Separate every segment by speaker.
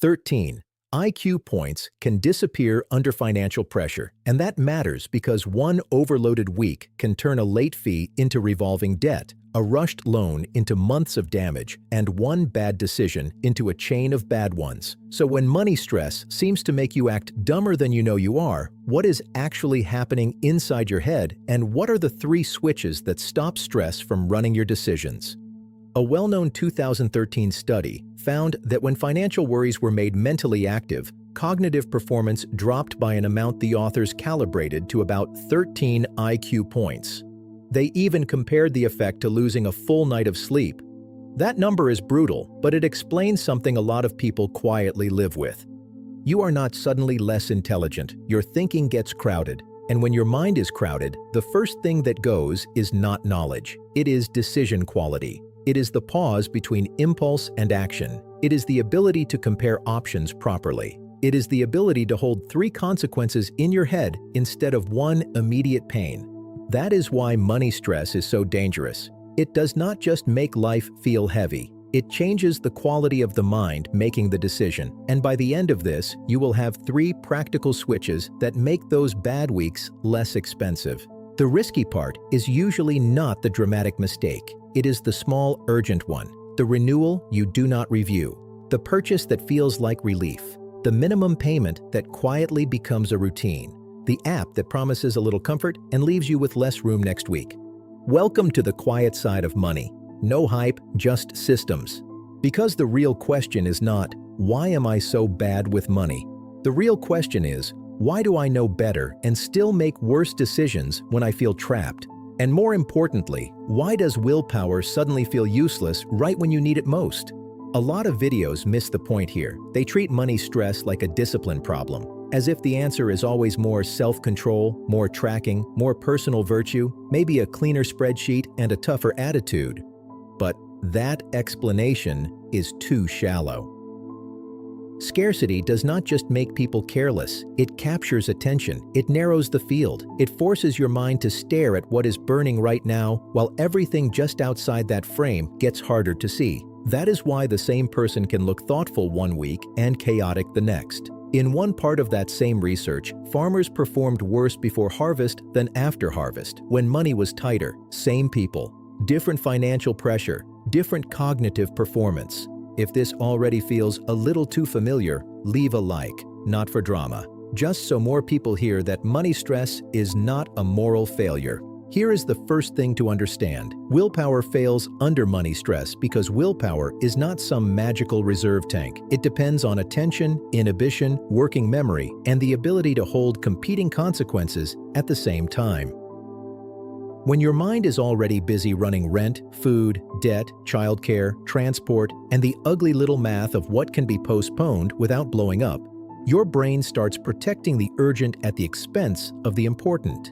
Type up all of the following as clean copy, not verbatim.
Speaker 1: 13. IQ points can disappear under financial pressure, and that matters because one overloaded week can turn a late fee into revolving debt, a rushed loan into months of damage, and one bad decision into a chain of bad ones. So when money stress seems to make you act dumber than you know you are, what is actually happening inside your head, and what are the 3 switches that stop stress from running your decisions? A well-known 2013 study found that when financial worries were made mentally active, cognitive performance dropped by an amount the authors calibrated to about 13 IQ points. They even compared the effect to losing a full night of sleep. That number is brutal, but it explains something a lot of people quietly live with. You are not suddenly less intelligent, your thinking gets crowded. And when your mind is crowded, the first thing that goes is not knowledge. It is decision quality. It is the pause between impulse and action. It is the ability to compare options properly. It is the ability to hold 3 consequences in your head instead of one immediate pain. That is why money stress is so dangerous. It does not just make life feel heavy. It changes the quality of the mind making the decision. And by the end of this, you will have 3 practical switches that make those bad weeks less expensive. The risky part is usually not the dramatic mistake. It is the small, urgent one, the renewal you do not review, the purchase that feels like relief, the minimum payment that quietly becomes a routine, the app that promises a little comfort and leaves you with less room next week. Welcome to the quiet side of money. No hype, just systems. Because the real question is not, why am I so bad with money? The real question is, why do I know better and still make worse decisions when I feel trapped? And more importantly, why does willpower suddenly feel useless right when you need it most? A lot of videos miss the point here. They treat money stress like a discipline problem, as if the answer is always more self-control, more tracking, more personal virtue, maybe a cleaner spreadsheet and a tougher attitude. But that explanation is too shallow. Scarcity does not just make people careless, it captures attention, it narrows the field, it forces your mind to stare at what is burning right now while everything just outside that frame gets harder to see. That is why the same person can look thoughtful one week and chaotic the next. In one part of that same research, farmers performed worse before harvest than after harvest, when money was tighter. Same people, different financial pressure, different cognitive performance. If this already feels a little too familiar, leave a like, not for drama, just so more people hear that money stress is not a moral failure. Here is the first thing to understand. Willpower fails under money stress because willpower is not some magical reserve tank. It depends on attention, inhibition, working memory, and the ability to hold competing consequences at the same time. When your mind is already busy running rent, food, debt, childcare, transport, and the ugly little math of what can be postponed without blowing up, your brain starts protecting the urgent at the expense of the important.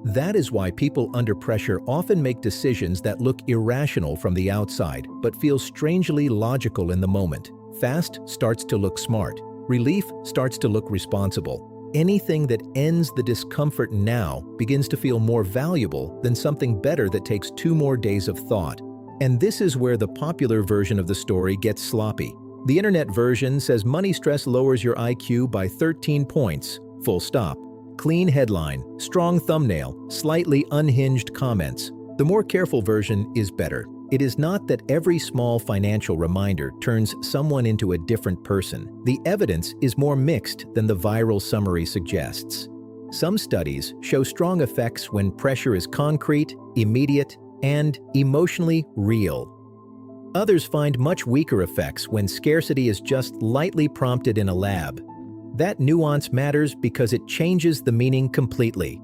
Speaker 1: That is why people under pressure often make decisions that look irrational from the outside, but feel strangely logical in the moment. Fast starts to look smart. Relief starts to look responsible. Anything that ends the discomfort now begins to feel more valuable than something better that takes 2 more days of thought. And this is where the popular version of the story gets sloppy. The internet version says money stress lowers your IQ by 13 points, full stop. Clean headline, strong thumbnail, slightly unhinged comments. The more careful version is better. It is not that every small financial reminder turns someone into a different person. The evidence is more mixed than the viral summary suggests. Some studies show strong effects when pressure is concrete, immediate, and emotionally real. Others find much weaker effects when scarcity is just lightly prompted in a lab. That nuance matters because it changes the meaning completely.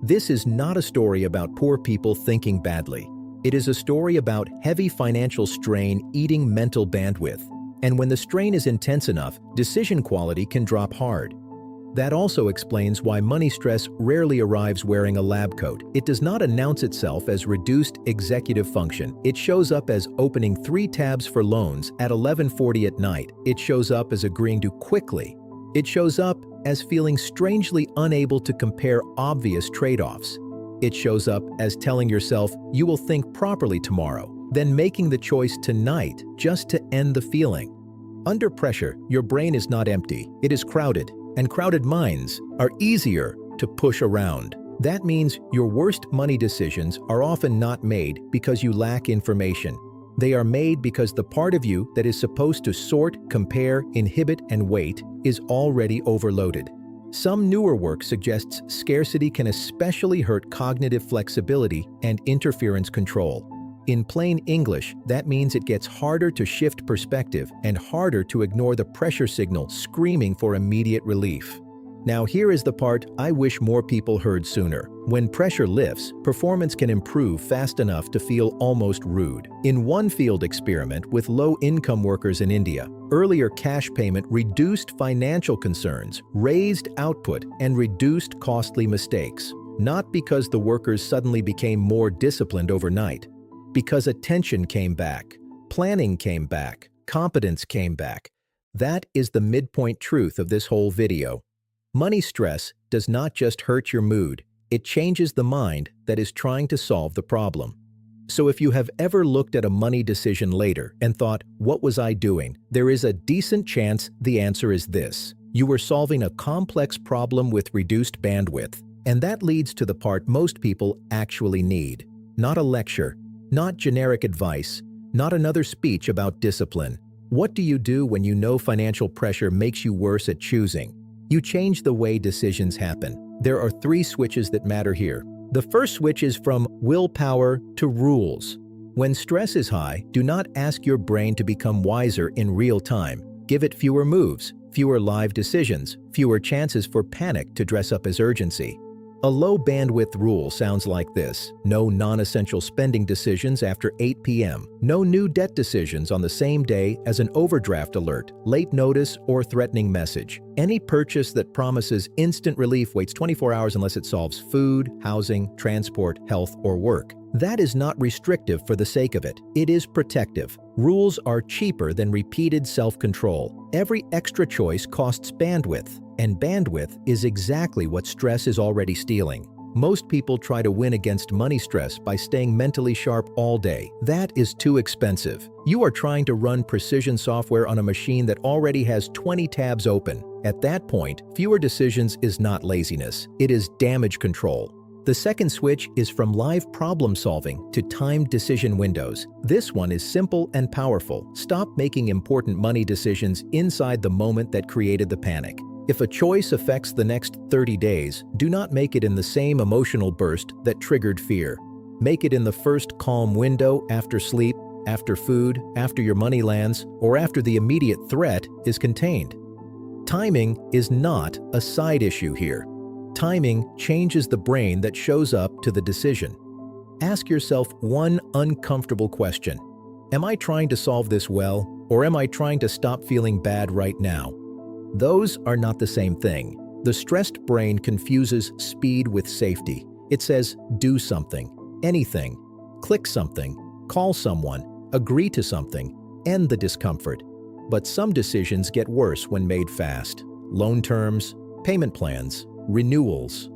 Speaker 1: This is not a story about poor people thinking badly. It is a story about heavy financial strain eating mental bandwidth. And when the strain is intense enough, decision quality can drop hard. That also explains why money stress rarely arrives wearing a lab coat. It does not announce itself as reduced executive function. It shows up as opening 3 tabs for loans at 11:40 at night. It shows up as agreeing too quickly. It shows up as feeling strangely unable to compare obvious trade-offs. It shows up as telling yourself you will think properly tomorrow, then making the choice tonight just to end the feeling. Under pressure, your brain is not empty, it is crowded, and crowded minds are easier to push around. That means your worst money decisions are often not made because you lack information. They are made because the part of you that is supposed to sort, compare, inhibit, and weight is already overloaded. Some newer work suggests scarcity can especially hurt cognitive flexibility and interference control. In plain English, that means it gets harder to shift perspective and harder to ignore the pressure signal screaming for immediate relief. Now here is the part I wish more people heard sooner. When pressure lifts, performance can improve fast enough to feel almost rude. In one field experiment with low-income workers in India, earlier cash payment reduced financial concerns, raised output, and reduced costly mistakes. Not because the workers suddenly became more disciplined overnight, because attention came back, planning came back, competence came back. That is the midpoint truth of this whole video. Money stress does not just hurt your mood, it changes the mind that is trying to solve the problem. So if you have ever looked at a money decision later and thought, "What was I doing?" there is a decent chance the answer is this. You were solving a complex problem with reduced bandwidth. And that leads to the part most people actually need. Not a lecture, not generic advice, not another speech about discipline. What do you do when you know financial pressure makes you worse at choosing? You change the way decisions happen. There are 3 switches that matter here. The first switch is from willpower to rules. When stress is high, do not ask your brain to become wiser in real time. Give it fewer moves, fewer live decisions, fewer chances for panic to dress up as urgency. A low-bandwidth rule sounds like this: no non-essential spending decisions after 8 p.m., no new debt decisions on the same day as an overdraft alert, late notice, or threatening message. Any purchase that promises instant relief waits 24 hours unless it solves food, housing, transport, health, or work. That is not restrictive for the sake of it. It is protective. Rules are cheaper than repeated self-control. Every extra choice costs bandwidth, and bandwidth is exactly what stress is already stealing. Most people try to win against money stress by staying mentally sharp all day. That is too expensive. You are trying to run precision software on a machine that already has 20 tabs open. At that point, fewer decisions is not laziness. It is damage control. The second switch is from live problem solving to timed decision windows. This one is simple and powerful. Stop making important money decisions inside the moment that created the panic. If a choice affects the next 30 days, do not make it in the same emotional burst that triggered fear. Make it in the first calm window after sleep, after food, after your money lands, or after the immediate threat is contained. Timing is not a side issue here. Timing changes the brain that shows up to the decision. Ask yourself one uncomfortable question. Am I trying to solve this well, or am I trying to stop feeling bad right now? Those are not the same thing. The stressed brain confuses speed with safety. It says, do something, anything, click something, call someone, agree to something, end the discomfort. But some decisions get worse when made fast. Loan terms, payment plans, renewals,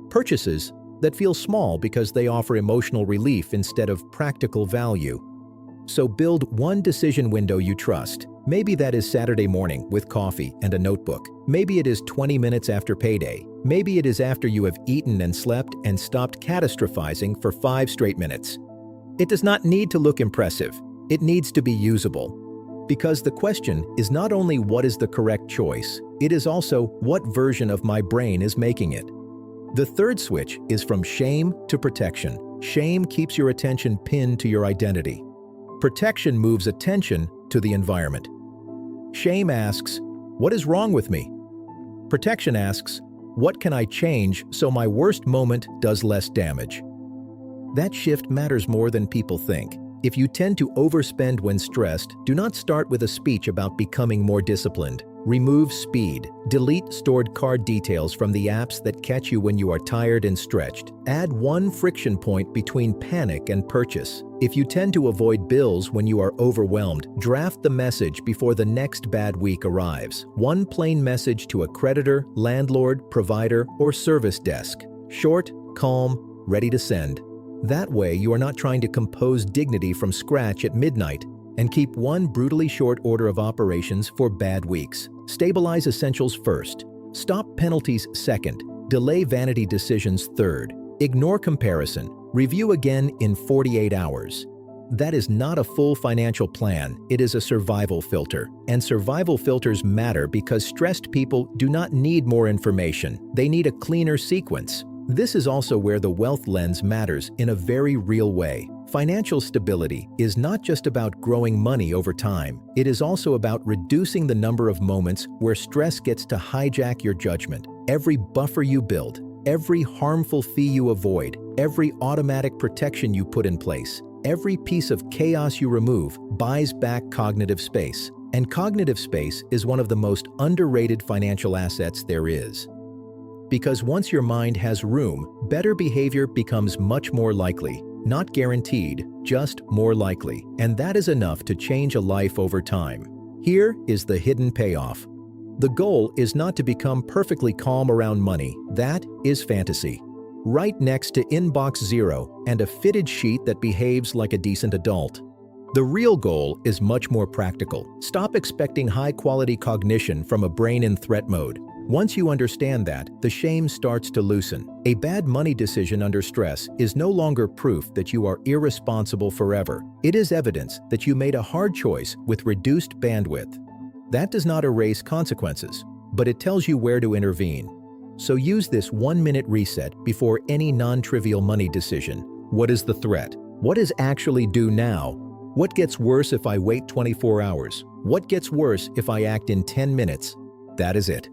Speaker 1: purchases that feel small because they offer emotional relief instead of practical value. So build one decision window you trust. Maybe that is Saturday morning with coffee and a notebook. Maybe it is 20 minutes after payday. Maybe it is after you have eaten and slept and stopped catastrophizing for 5 straight minutes. It does not need to look impressive. It needs to be usable. Because the question is not only what is the correct choice, it is also what version of my brain is making it. The third switch is from shame to protection. Shame keeps your attention pinned to your identity. Protection moves attention to the environment. Shame asks, what is wrong with me? Protection asks, what can I change so my worst moment does less damage? That shift matters more than people think. If you tend to overspend when stressed, do not start with a speech about becoming more disciplined. Remove speed. Delete stored card details from the apps that catch you when you are tired and stretched. Add one friction point between panic and purchase. If you tend to avoid bills when you are overwhelmed, draft the message before the next bad week arrives. One plain message to a creditor, landlord, provider, or service desk. Short, calm, ready to send. That way, you are not trying to compose dignity from scratch at midnight. and keep one brutally short order of operations for bad weeks. Stabilize essentials first. Stop penalties second. Delay vanity decisions third. Ignore comparison. Review again in 48 hours. That is not a full financial plan, it is a survival filter. And survival filters matter because stressed people do not need more information, they need a cleaner sequence. This is also where the wealth lens matters in a very real way. Financial stability is not just about growing money over time, it is also about reducing the number of moments where stress gets to hijack your judgment. Every buffer you build, every harmful fee you avoid, every automatic protection you put in place, every piece of chaos you remove buys back cognitive space. And cognitive space is one of the most underrated financial assets there is. Because once your mind has room, better behavior becomes much more likely. Not guaranteed, just more likely. And that is enough to change a life over time. Here is the hidden payoff. The goal is not to become perfectly calm around money. That is fantasy. Right next to inbox zero and a fitted sheet that behaves like a decent adult. The real goal is much more practical. Stop expecting high-quality cognition from a brain in threat mode. Once you understand that, the shame starts to loosen. A bad money decision under stress is no longer proof that you are irresponsible forever. It is evidence that you made a hard choice with reduced bandwidth. That does not erase consequences, but it tells you where to intervene. So use this 1-minute reset before any non-trivial money decision. What is the threat? What is actually due now? What gets worse if I wait 24 hours? What gets worse if I act in 10 minutes? That is it.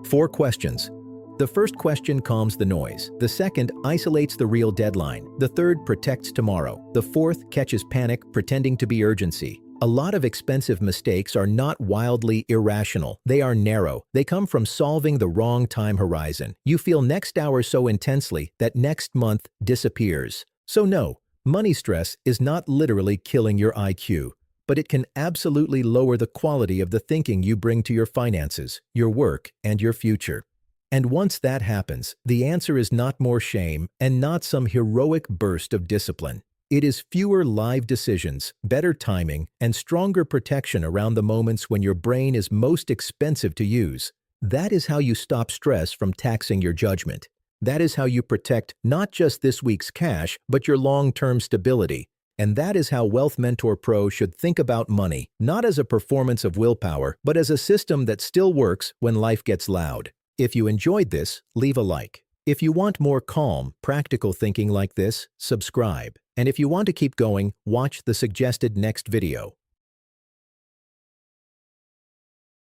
Speaker 1: 4 questions. The first question calms the noise. The second isolates the real deadline. The third protects tomorrow. The fourth catches panic pretending to be urgency. A lot of expensive mistakes are not wildly irrational. They are narrow. They come from solving the wrong time horizon. You feel next hour so intensely that next month disappears. So no, money stress is not literally killing your IQ, but it can absolutely lower the quality of the thinking you bring to your finances, your work, and your future. And once that happens, the answer is not more shame and not some heroic burst of discipline. It is fewer live decisions, better timing, and stronger protection around the moments when your brain is most expensive to use. That is how you stop stress from taxing your judgment. That is how you protect not just this week's cash, but your long-term stability. And that is how Wealth Mentor Pro should think about money, not as a performance of willpower, but as a system that still works when life gets loud. If you enjoyed this, leave a like. If you want more calm, practical thinking like this, subscribe. And if you want to keep going, watch the suggested next video.